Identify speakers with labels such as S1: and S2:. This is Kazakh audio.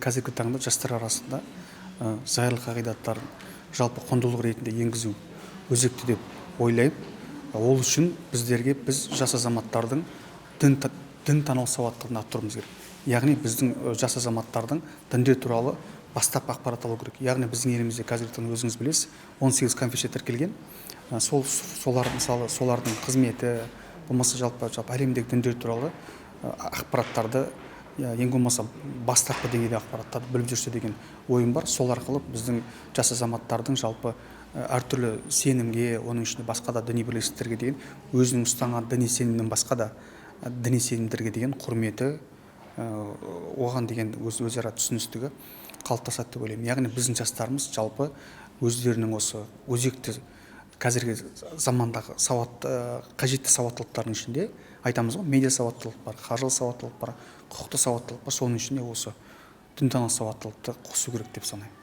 S1: қазіргі таңда жастар арасында зайырлы қағидаттарын жалпы құндылық ретінде енгізу өзекті деп ойлаймын. Ол үшін біз жас азаматтардың дін тану сауаттылығын арттыруымыз керек. Яғни біздің жас азаматтардың діндер туралы бастапқы ақпарат алу керек. Яғни біздің елімізде қазіргі таңда өзіңіз білесіз, 18 конфессия тіркелген. Солардың қызметі, болмаса жалпы әлемдегі діндер туралы ақпараттарды ең болмаса бастапқы деңгейде ақпараттарды біліп жүрсе деген ойым бар. Сол арқылы біздің жас азаматтардың жалпы әртүрлі сенімге, оның ішінде басқа да діни бірлестіктерге деген өзінің ұстанған діни сенімнен басқа да діни сенімдерге деген құрметі, оған деген өзара түсіністігі қалыптасады деп ойлаймын. Яғни біздің жастарымыз жалпы өздерінің осы өзекті қазіргі замандағы қажетті сауаттылықтардың ішінде айтамыз ғой, медиа сауаттылық бар, қаржылық сауаттылық бар, құқықтық сауаттылық бар, соның ішінде осы дінтану сауаттылықты қосу керек деп санаймын.